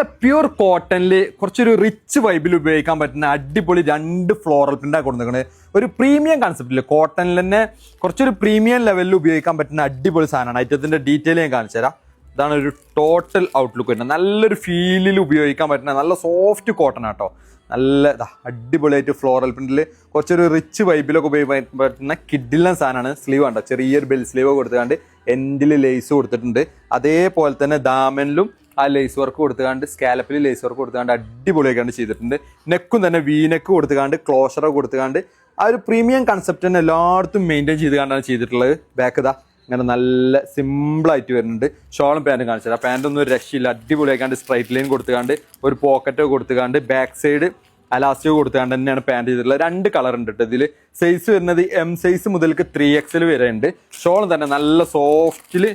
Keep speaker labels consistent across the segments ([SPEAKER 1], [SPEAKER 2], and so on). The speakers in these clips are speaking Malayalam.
[SPEAKER 1] നല്ല പ്യൂർ കോട്ടണിൽ കുറച്ചൊരു റിച്ച് വൈബിൽ ഉപയോഗിക്കാൻ പറ്റുന്ന അടിപൊളി 2 ഫ്ലോറൽ പ്രിന്റാണ് കൊടുക്കുന്നത്. ഒരു പ്രീമിയം കൺസെപ്റ്റിൽ കോട്ടണിൽ തന്നെ കുറച്ചൊരു പ്രീമിയം ലെവലിൽ ഉപയോഗിക്കാൻ പറ്റുന്ന അടിപൊളി സാധനമാണ്. ഐറ്റത്തിന്റെ ഡീറ്റെയിൽ ഞാൻ കാണിച്ചു തരാം. ഇതാണ് ഒരു ടോട്ടൽ ഔട്ട്ലുക്ക് വരുന്നത്. നല്ലൊരു ഫീലിൽ ഉപയോഗിക്കാൻ പറ്റുന്ന നല്ല സോഫ്റ്റ് കോട്ടൺ ആട്ടോ. നല്ല അടിപൊളിയായിട്ട് ഫ്ലോറൽ പ്രിന്റിൽ കുറച്ചൊരു റിച്ച് വൈബിലൊക്കെ ഉപയോഗിക്കാൻ പറ്റുന്ന കിഡിലൻ സാധനമാണ്. സ്ലീവ് കണ്ടോ, ചെറിയൊരു ബെൽ സ്ലീവ് കൊടുത്തുകൊണ്ട് എൻഡിൽ ലേസ് കൊടുത്തിട്ടുണ്ട്. അതേപോലെ തന്നെ ദാമനിലും ആ ലേസ് വർക്ക് കൊടുത്തുകൊണ്ട് സ്കാലപ്പിൽ ലേസ് വർക്ക് കൊടുത്തുകൊണ്ട് അടിപൊളിയായിക്കാണ്ട് ചെയ്തിട്ടുണ്ട്. നെക്കും തന്നെ വീനെക്ക് കൊടുത്തുകൊണ്ട് ക്ലോഷറൊക്കെ കൊടുത്തുകൊണ്ട് ആ ഒരു പ്രീമിയം കൺസെപ്റ്റ് തന്നെ എല്ലായിടത്തും മെയിൻറ്റെയിൻ ചെയ്തുകൊണ്ടാണ് ചെയ്തിട്ടുള്ളത്. ബാക്ക് ഇതാ ഇങ്ങനെ നല്ല സിമ്പിളായിട്ട് വരുന്നുണ്ട്. ഷോളും പാൻറ്റും കാണിച്ചത്. ആ പാൻറ്റൊന്നും ഒരു രക്ഷയില്ല. അടിപൊളിയാക്കാണ്ട് സ്ട്രൈറ്റ് ലൈൻ കൊടുത്തുകൊണ്ട് ഒരു പോക്കറ്റ് കൊടുത്തുകൊണ്ട് ബാക്ക് സൈഡ് അലാസ്റ്റിക് കൊടുത്തുകൊണ്ട് തന്നെയാണ് പാൻറ്റ് ചെയ്തിട്ടുള്ളത്. 2 കളർ ഉണ്ട് കേട്ടോ. ഇതിൽ സൈസ് വരുന്നത് M സൈസ് മുതൽക്ക് 3XL വരെ ഉണ്ട്. ഷോളും തന്നെ നല്ല സോഫ്റ്റിൽ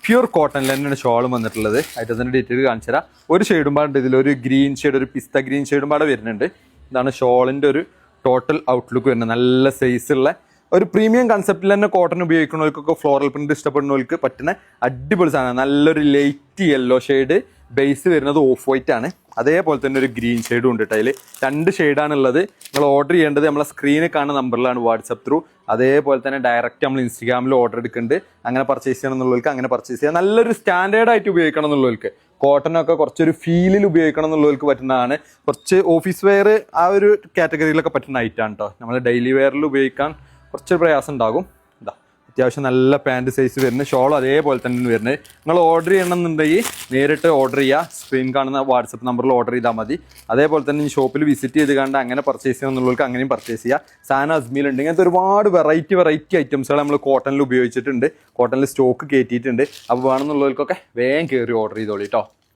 [SPEAKER 1] പ്യൂർ കോട്ടണിൽ തന്നെയാണ് ഷോളും വന്നിട്ടുള്ളത്. ഐറ്റത്തിൻ്റെ ഡീറ്റെയിൽ കാണിച്ചു തരാം. ഒരു ഷെയ്ഡും പാടുണ്ട് ഇതിൽ, ഒരു ഗ്രീൻ ഷെയ്ഡ്, ഒരു പിസ്ത ഗ്രീൻ ഷെയ്ഡും പാടെ വരുന്നുണ്ട്. ഇതാണ് ഷോളിൻ്റെ ഒരു ടോട്ടൽ ഔട്ട്ലുക്ക് വരുന്നത്. നല്ല സൈസുള്ള ഒരു പ്രീമിയം കൺസെപ്റ്റിൽ തന്നെ കോട്ടൺ ഉപയോഗിക്കുന്നവർക്കൊക്കെ ഫ്ലോറൽ പ്രിന്റ് ഇഷ്ടപ്പെടുന്നവർക്ക് പറ്റുന്ന അടിപൊളി സാധനം. നല്ലൊരു ലൈറ്റ് യെല്ലോ ഷെയ്ഡ്, ബേസ് വരുന്നത് ഓഫ് വൈറ്റ് ആണ്. അതേപോലെ തന്നെ ഒരു ഗ്രീൻ ഷെയ്ഡും ഉണ്ട് കേട്ടോ. അതിൽ 2 ഷെയ്ഡാണുള്ളത്. നിങ്ങൾ ഓർഡർ ചെയ്യേണ്ടത് നമ്മളെ സ്ക്രീനിൽ കാണുന്ന നമ്പറിലാണ്, വാട്സപ്പ് ത്രൂ. അതേപോലെ തന്നെ ഡയറക്റ്റ് നമ്മൾ ഇൻസ്റ്റാഗ്രാമിൽ ഓർഡർ എടുക്കുന്നുണ്ട്. അങ്ങനെ പർച്ചേസ് ചെയ്യണം എന്നുള്ളവർക്ക് അങ്ങനെ പർച്ചേസ് ചെയ്യാം. നല്ലൊരു സ്റ്റാൻഡേർഡ് ആയിട്ട് ഉപയോഗിക്കണം എന്നുള്ളവർക്ക്, കോട്ടനൊക്കെ കുറച്ചൊരു ഫീലിൽ ഉപയോഗിക്കണം എന്നുള്ളവർക്ക് പറ്റുന്നതാണ്. കുറച്ച് ഓഫീസ് വെയർ ആ ഒരു കാറ്റഗറിയിലൊക്കെ പറ്റുന്ന ഐറ്റാണ് കേട്ടോ. നമ്മൾ ഡെയിലി വെയറിൽ ഉപയോഗിക്കാൻ കുറച്ച് പ്രയാസം ഉണ്ടാകും. ഇതാ അത്യാവശ്യം നല്ല പാൻറ് സൈസ് വരുന്നത്. ഷോൾ അതേപോലെ തന്നെ വരുന്നത്. നിങ്ങൾ ഓർഡർ ചെയ്യണമെന്നുണ്ടെങ്കിൽ നേരിട്ട് ഓർഡർ ചെയ്യുക. സ്ക്രീൻ കാണുന്ന വാട്സപ്പ് നമ്പറിൽ ഓർഡർ ചെയ്താൽ മതി. അതേപോലെ തന്നെ ഈ ഷോപ്പിൽ വിസിറ്റ് ചെയ്ത് കണ്ട് അങ്ങനെ പർച്ചേസ് ചെയ്യണമെന്നുള്ളവർക്ക് അങ്ങനെയും പർച്ചേസ് ചെയ്യുക. സാധനം അസ്മീലുണ്ട്. ഇങ്ങനത്തെ ഒരുപാട് വെറൈറ്റി ഐറ്റംസുകൾ നമ്മൾ കോട്ടണിൽ ഉപയോഗിച്ചിട്ടുണ്ട്. കോട്ടണിൽ സ്റ്റോക്ക് കയറ്റിയിട്ടുണ്ട്. അപ്പോൾ വേണമെന്നുള്ളവർക്കൊക്കെ വേഗം കയറി ഓർഡർ ചെയ്തോളൂ കേട്ടോ.